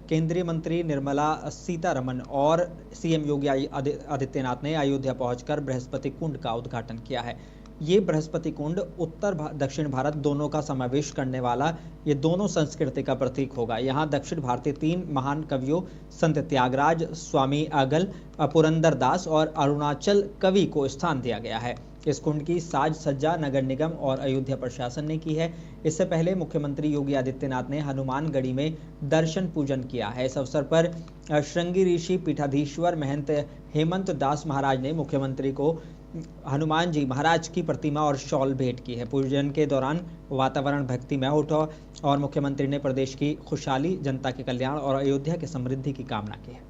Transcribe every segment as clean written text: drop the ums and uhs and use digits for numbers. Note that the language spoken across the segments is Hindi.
केंद्रीय मंत्री निर्मला सीतारमण और सीएम योगी आदित्यनाथ ने अयोध्या पहुंचकर बृहस्पति कुंड का उद्घाटन किया है। ये बृहस्पति कुंड उत्तर दक्षिण भारत दोनों का समावेश करने वाला ये दोनों संस्कृति का प्रतीक होगा। यहाँ दक्षिण भारतीय 3 महान कवियों संत त्यागराज, स्वामी अगल, पुरंदरदास और अरुणाचल कवि को स्थान दिया गया है। इस कुंड की साज सज्जा नगर निगम और अयोध्या प्रशासन ने की है। इससे पहले मुख्यमंत्री योगी आदित्यनाथ ने हनुमानगढ़ी में दर्शन पूजन किया है। इस अवसर पर श्रृंगी ऋषि पीठाधीश्वर महंत हेमंत दास महाराज ने मुख्यमंत्री को हनुमान जी महाराज की प्रतिमा और शॉल भेंट की है। पूजन के दौरान वातावरण भक्तिमय उठा और मुख्यमंत्री ने प्रदेश की खुशहाली, जनता के कल्याण और अयोध्या की समृद्धि की कामना की है।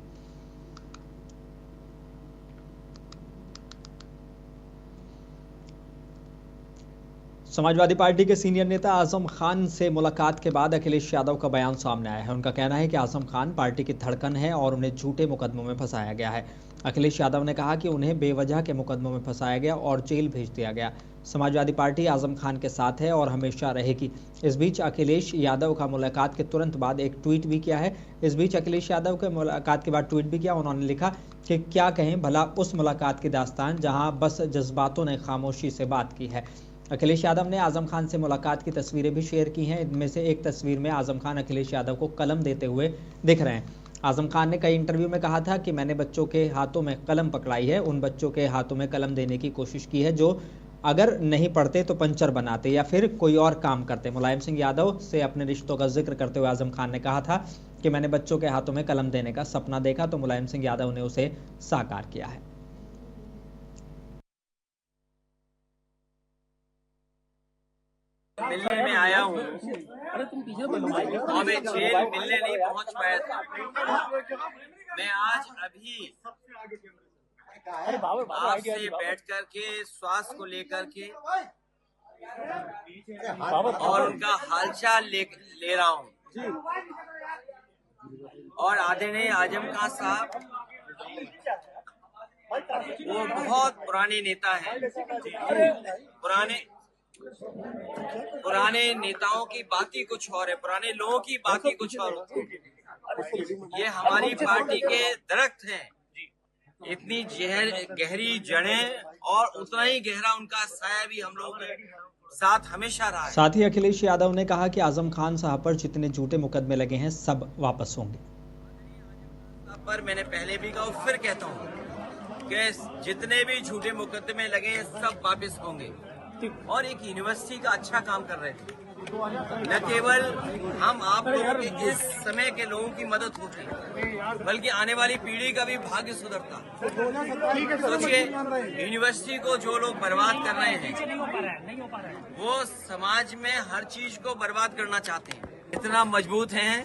समाजवादी पार्टी के सीनियर नेता आजम खान से मुलाकात के बाद अखिलेश यादव का बयान सामने आया है। उनका कहना है कि आजम खान पार्टी की धड़कन है और उन्हें झूठे मुकदमों में फंसाया गया है। अखिलेश यादव ने कहा कि उन्हें बेवजह के मुकदमों में फंसाया गया और जेल भेज दिया गया। समाजवादी पार्टी आजम खान के साथ है और हमेशा रहेगी। इस बीच अखिलेश यादव का मुलाकात के तुरंत बाद एक ट्वीट भी किया है। इस बीच अखिलेश यादव के मुलाकात के बाद ट्वीट भी किया। उन्होंने लिखा कि क्या कहें भला उस मुलाकात की दास्तान जहां बस जज्बातों ने खामोशी से बात की है। अखिलेश यादव ने आजम खान से मुलाकात की तस्वीरें भी शेयर की हैं। इनमें से एक तस्वीर में आजम खान अखिलेश यादव को कलम देते हुए दिख रहे हैं। आजम खान ने कई इंटरव्यू में कहा था कि मैंने बच्चों के हाथों में कलम पकड़ाई है, उन बच्चों के हाथों में कलम देने की कोशिश की है जो अगर नहीं पढ़ते तो पंचर बनाते या फिर कोई और काम करते। मुलायम सिंह यादव से अपने रिश्तों का जिक्र करते हुए आजम खान ने कहा था कि मैंने बच्चों के हाथों में कलम देने का सपना देखा तो मुलायम सिंह यादव ने उसे साकार किया है। मिलने में आया हूँ और मैं जेल मिलने नहीं पहुँच पाया था। मैं आज अभी आपसे बैठ कर के स्वास्थ्य को लेकर के और उनका हालचाल ले रहा हूँ। और आदरणीय आजम खान साहब वो बहुत पुराने नेता हैं। पुराने नेताओं की बात ही कुछ और है, पुराने लोगों की बात ही कुछ और होती है। ये हमारी पार्टी के दरख्त हैं, इतनी गहरी जड़ें और उतना ही गहरा उनका साया भी हम लोग साथ हमेशा रहा है। साथ ही अखिलेश यादव ने कहा कि आजम खान साहब पर जितने झूठे मुकदमे लगे हैं सब वापस होंगे। पर मैंने पहले भी कहा और फिर कहता हूँ कि जितने भी झूठे मुकदमे लगे हैं सब वापस होंगे। और एक यूनिवर्सिटी का अच्छा काम कर रहे थे, न केवल हम आप लोगों के इस समय के लोगों की मदद होती बल्कि आने वाली पीढ़ी का भी भाग्य सुधरता। सोचिए यूनिवर्सिटी को जो लोग बर्बाद कर रहे हैं वो समाज में हर चीज को बर्बाद करना चाहते हैं। इतना मजबूत हैं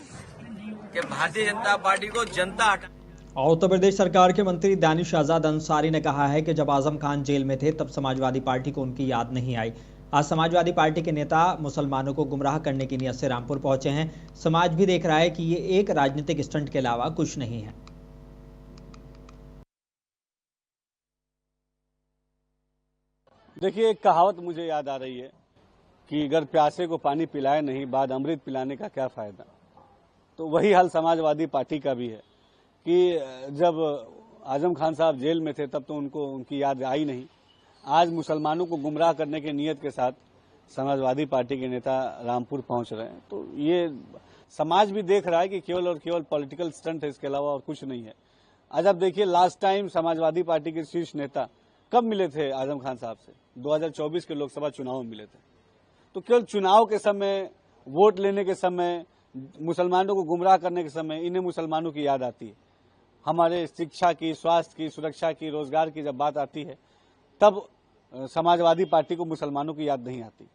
कि भारतीय जनता पार्टी को जनता हटा। और उत्तर प्रदेश सरकार के मंत्री दानिश आजाद अंसारी ने कहा है कि जब आजम खान जेल में थे तब समाजवादी पार्टी को उनकी याद नहीं आई। आज समाजवादी पार्टी के नेता मुसलमानों को गुमराह करने की नीयत से रामपुर पहुंचे हैं। समाज भी देख रहा है कि ये एक राजनीतिक स्टंट के अलावा कुछ नहीं है। देखिए, एक कहावत मुझे याद आ रही है कि अगर प्यासे को पानी पिलाए नहीं बाद अमृत पिलाने का क्या फायदा। तो वही हाल समाजवादी पार्टी का भी है कि जब आजम खान साहब जेल में थे तब तो उनको उनकी याद आई नहीं। आज मुसलमानों को गुमराह करने की नीयत के साथ समाजवादी पार्टी के नेता रामपुर पहुंच रहे हैं। तो ये समाज भी देख रहा है कि केवल और केवल पॉलिटिकल स्टंट है, इसके अलावा और कुछ नहीं है। आज आप देखिए, लास्ट टाइम समाजवादी पार्टी के शीर्ष नेता कब मिले थे आजम खान साहब से? 2024 के लोकसभा चुनाव में मिले थे। तो केवल चुनाव के समय, वोट लेने के समय, मुसलमानों को गुमराह करने के समय इन्हें मुसलमानों की याद आती है। हमारे शिक्षा की, स्वास्थ्य की, सुरक्षा की, रोजगार की जब बात आती है तब समाजवादी पार्टी को मुसलमानों की याद नहीं आती।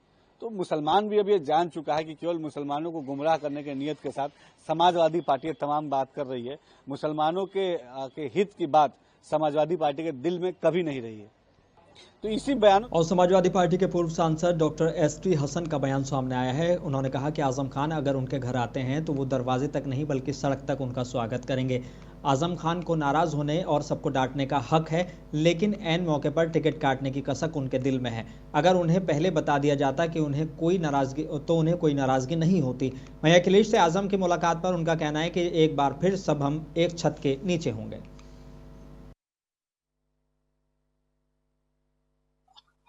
तो मुसलमान भी अब ये जान चुका है कि केवल मुसलमानों को गुमराह करने के नियत के साथ समाजवादी पार्टी तमाम बात कर रही है। मुसलमानों के हित की बात समाजवादी पार्टी के दिल में कभी नहीं रही है। तो इसी बयान और समाजवादी पार्टी के पूर्व सांसद डॉक्टर एसटी हसन का बयान सामने आया है। उन्होंने कहा कि आजम खान अगर उनके घर आते हैं तो वो दरवाजे तक नहीं बल्कि सड़क तक उनका स्वागत करेंगे। आजम खान को नाराज होने और सबको डांटने का हक है, लेकिन ऐन मौके पर टिकट काटने की कसक उनके दिल में है। अगर उन्हें पहले बता दिया जाता कि उन्हें कोई नाराजगी नहीं होती। वहीं अखिलेश से आजम की मुलाकात पर उनका कहना है कि एक बार फिर सब हम एक छत के नीचे होंगे।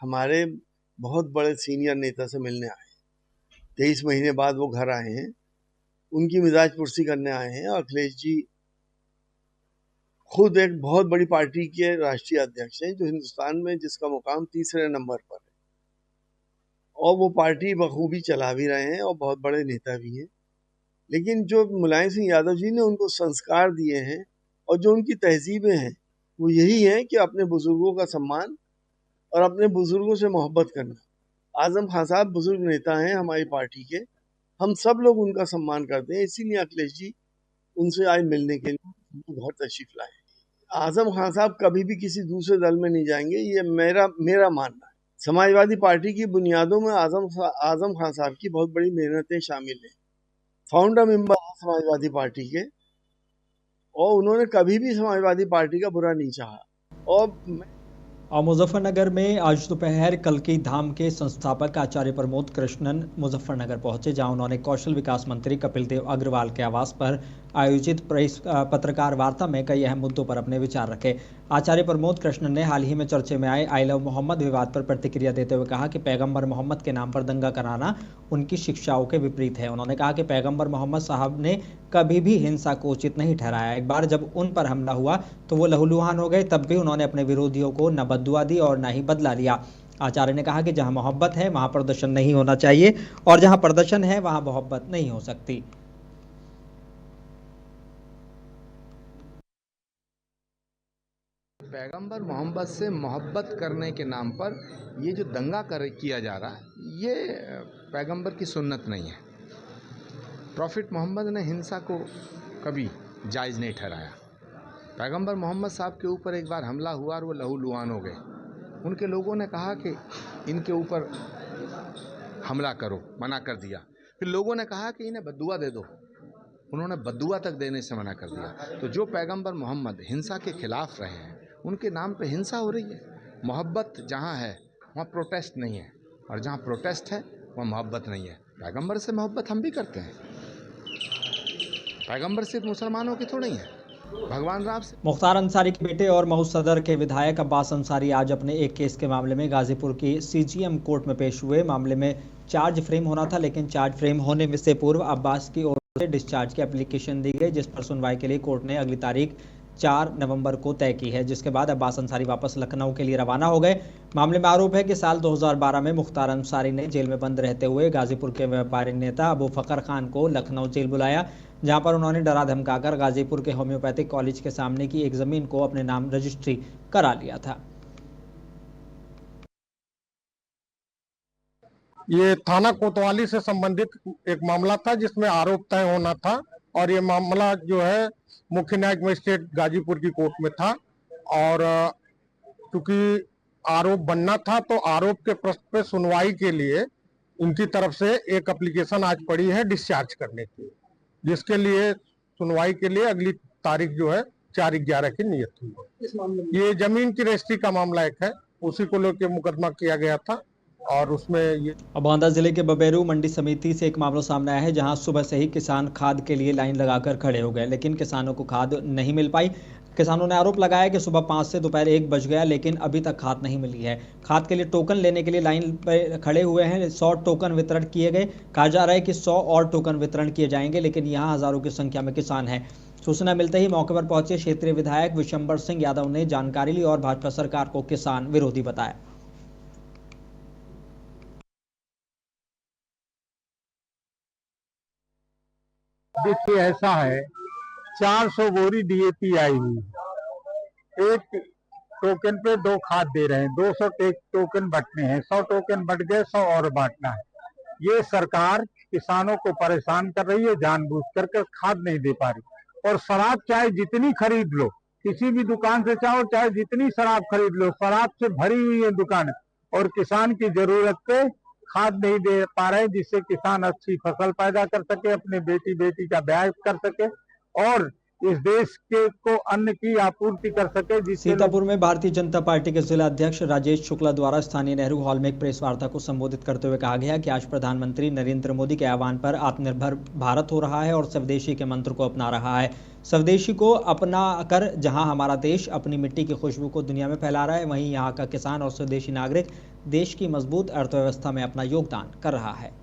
हमारे बहुत बड़े सीनियर नेता से मिलने आए, 23 महीने बाद वो घर आए हैं, उनकी मिजाज पुरसी करने आए हैं। और अखिलेश जी खुद एक बहुत बड़ी पार्टी के राष्ट्रीय अध्यक्ष हैं, जो हिंदुस्तान में जिसका मुकाम तीसरे नंबर पर है, और वो पार्टी बखूबी चला भी रहे हैं और बहुत बड़े नेता भी हैं। लेकिन जो मुलायम सिंह यादव जी ने उनको संस्कार दिए हैं और जो उनकी तहजीबें हैं, वो यही है कि अपने बुजुर्गों का सम्मान और अपने बुजुर्गों से मोहब्बत करना। आजम खान साहब बुजुर्ग नेता हैं हमारी पार्टी के, हम सब लोग उनका सम्मान करते हैं, इसीलिए अखिलेश जी उनसे आज मिलने के लिए घर तशरीफ लाए। आजम खान साहब कभी भी किसी दूसरे दल में नहीं जाएंगे, ये मेरा मानना है। समाजवादी पार्टी की बुनियादों में आजम खान साहब की बहुत बड़ी मेहनतें शामिल हैं। फाउंडर मेंबर है समाजवादी पार्टी के, और उन्होंने कभी भी समाजवादी पार्टी का बुरा नहीं चाहा। और मुजफ्फरनगर में आज दोपहर कल्की धाम के संस्थापक आचार्य प्रमोद कृष्णन मुजफ्फरनगर पहुंचे, जहां उन्होंने कौशल विकास मंत्री कपिल देव अग्रवाल के आवास पर आयोजित पत्रकार वार्ता में कई अहम मुद्दों पर अपने विचार रखे। आचार्य प्रमोद कृष्णन ने हाल ही में चर्चे में आए आई लव मोहम्मद विवाद पर प्रतिक्रिया देते हुए कहा कि पैगंबर मोहम्मद के नाम पर दंगा कराना उनकी शिक्षाओं के विपरीत है। उन्होंने कहा कि पैगंबर मोहम्मद साहब ने कभी भी हिंसा को उचित नहीं ठहराया। एक बार जब उन पर हमला हुआ तो वो लहूलुहान हो गए, तब भी उन्होंने अपने विरोधियों को न बद्दुआ दी और न ही बदला लिया। आचार्य ने कहा कि जहां मोहब्बत है वहां प्रदर्शन नहीं होना चाहिए, और जहां प्रदर्शन है वहां मोहब्बत नहीं हो सकती। पैगंबर मोहम्मद से मोहब्बत करने के नाम पर ये जो दंगा किया जा रहा है, ये पैगंबर की सुन्नत नहीं है। प्रॉफिट मोहम्मद ने हिंसा को कभी जायज़ नहीं ठहराया। पैगंबर मोहम्मद साहब के ऊपर एक बार हमला हुआ और वो लहूलुहान हो गए। उनके लोगों ने कहा कि इनके ऊपर हमला करो, मना कर दिया। फिर लोगों ने कहा कि इन्हें बद्दुआ दे दो, उन्होंने बद्दुआ तक देने से मना कर दिया। तो जो पैगंबर मोहम्मद हिंसा के खिलाफ रहे हैं, उनके नाम पे हिंसा हो रही है। मोहब्बत जहाँ है वहाँ प्रोटेस्ट नहीं है, और जहाँ प्रोटेस्ट है वहाँ मोहब्बत नहीं है। पैगंबर से मोहब्बत हम भी करते हैं, पैगंबर सिर्फ मुसलमानों की थोड़ी है, भगवान राम से। मुख्तार अंसारी के बेटे और मऊ सदर के विधायक अब्बास अंसारी आज अपने एक केस के मामले में गाजीपुर की सीजीएम कोर्ट में पेश हुए। मामले में चार्ज फ्रेम होना था, लेकिन चार्ज फ्रेम होने से पूर्व अब्बास की ओर से डिस्चार्ज की एप्लीकेशन दी गई, जिस पर सुनवाई के लिए कोर्ट ने अगली तारीख 4 नवंबर को तय की है, जिसके बाद अब्बास अंसारी वापस लखनऊ के लिए रवाना हो गए। मामले में आरोप है कि साल 2012 में मुख्तार अंसारी ने जेल में बंद रहते हुए गाजीपुर के व्यापारी नेता अबू फकर खान को लखनऊ जेल बुलाया, जहां पर उन्होंने डरा धमकाकर गाजीपुर के होम्योपैथिक कॉलेज के सामने की एक जमीन को अपने नाम रजिस्ट्री करा लिया था। ये थाना कोतवाली से संबंधित एक मामला था, जिसमें आरोप तय होना था, और ये मामला जो है मुख्य न्यायिक मजिस्ट्रेट गाजीपुर की कोर्ट में था। और चूंकि आरोप बनना था, तो आरोप के प्रश्न पे सुनवाई के लिए उनकी तरफ से एक एप्लीकेशन आज पड़ी है डिस्चार्ज करने की, जिसके लिए सुनवाई के लिए अगली तारीख जो है 4/11 की नियत हुई। ये जमीन की रजिस्ट्री का मामला एक है, उसी को लेकर मुकदमा किया गया था। और उसमें ये बांदा जिले के बबेरू मंडी समिति से एक मामला सामने आया है, जहां सुबह से ही किसान खाद के लिए लाइन लगाकर खड़े हो गए, लेकिन किसानों को खाद नहीं मिल पाई। किसानों ने आरोप लगाया कि सुबह 5 से दोपहर 1 बज गया, लेकिन अभी तक खाद नहीं मिली है। खाद के लिए टोकन लेने के लिए लाइन पर खड़े हुए हैं। 100 टोकन वितरण किए गए। कहा जा रहा है कि 100 और टोकन वितरण किए जाएंगे, लेकिन यहाँ हजारों की संख्या में किसान हैं। सूचना मिलते ही मौके पर पहुंचे क्षेत्रीय विधायक विशंबर सिंह यादव ने जानकारी ली और भाजपा सरकार को किसान विरोधी बताया। देखिए, ऐसा है, 400 बोरी डीएपी आई हुई है, एक टोकन पे 2 खाद दे रहे हैं, 200 टोकन बंटने हैं, 100 टोकन बंट गए, 100 और बांटना है। ये सरकार किसानों को परेशान कर रही है, जानबूझ कर खाद नहीं दे पा रही। और शराब चाहे जितनी खरीद लो, किसी भी दुकान से चाहे जितनी शराब खरीद लो, शराब से भरी हुई है दुकान, और किसान की जरूरत पे खाद नहीं दे पा रहे, जिससे किसान अच्छी फसल पैदा कर सके, अपने बेटी का ब्याह कर सके, और इस देश के को अन्न की आपूर्ति कर सके। जिससे सीतापुर में भारतीय जनता पार्टी के जिला अध्यक्ष राजेश शुक्ला द्वारा स्थानीय नेहरू हॉल में एक प्रेस वार्ता को संबोधित करते हुए कहा गया कि आज प्रधानमंत्री नरेंद्र मोदी के आह्वान पर आत्मनिर्भर भारत हो रहा है और स्वदेशी के मंत्र को अपना रहा है। स्वदेशी को अपना कर जहां हमारा देश अपनी मिट्टी की खुशबू को दुनिया में फैला रहा है, वहीं यहाँ का किसान और स्वदेशी नागरिक देश की मजबूत अर्थव्यवस्था में अपना योगदान कर रहा है।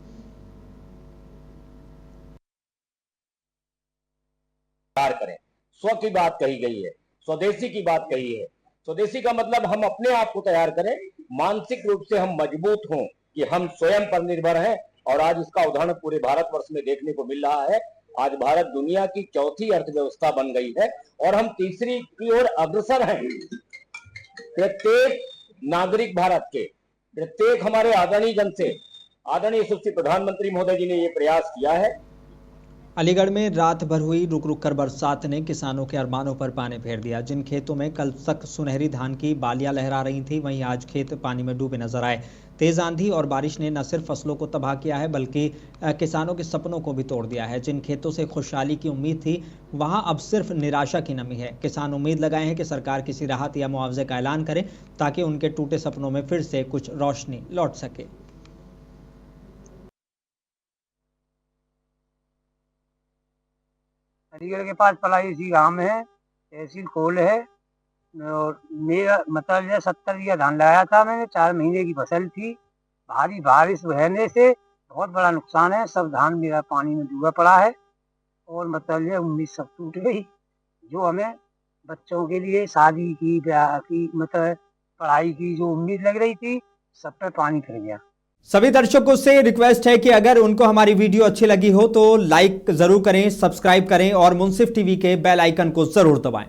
करें, स्व की बात कही गई है, स्वदेशी की बात कही है। स्वदेशी का मतलब हम अपने आप को तैयार करें, मानसिक रूप से हम मजबूत हों कि हम स्वयं पर निर्भर हैं। और आज इसका उदाहरण पूरे भारतवर्ष में देखने को मिल रहा है। आज भारत दुनिया की चौथी अर्थव्यवस्था बन गई है और हम तीसरी की ओर अग्रसर हैं। प्रत्येक नागरिक भारत के, प्रत्येक हमारे आदरणीय जन से, आदरणीय यशस्वी प्रधानमंत्री महोदय जी ने ये प्रयास किया है। अलीगढ़ में रात भर हुई रुक रुक कर बरसात ने किसानों के अरमानों पर पानी फेर दिया। जिन खेतों में कल तक सुनहरी धान की बालियां लहरा रही थी, वहीं आज खेत पानी में डूबे नजर आए। तेज आंधी और बारिश ने न सिर्फ फसलों को तबाह किया है बल्कि किसानों के सपनों को भी तोड़ दिया है। जिन खेतों से खुशहाली की उम्मीद थी, वहां अब सिर्फ निराशा की नमी है। किसान उम्मीद लगाए हैं कि सरकार किसी राहत या मुआवजे का ऐलान करे ताकि उनके टूटे सपनों में फिर से कुछ रोशनी लौट सके। अलीगढ़ के पास पलाई सी गांव है, तहसील कोल है और मेरा मतलब 70 बीघा धान लगाया था मैंने। 4 महीने की फसल थी। भारी बारिश होने से बहुत बड़ा नुकसान है। सब धान मेरा पानी में डूबा पड़ा है और मतलब उम्मीद सब टूट गई। जो हमें बच्चों के लिए शादी की, ब्याह की, मतलब पढ़ाई की जो उम्मीद लग रही थी, सब पे पानी फिर गया। सभी दर्शकों से रिक्वेस्ट है कि अगर उनको हमारी वीडियो अच्छी लगी हो तो लाइक जरूर करें, सब्सक्राइब करें और मुंसिफ टीवी के बेल आइकन को जरूर दबाएं।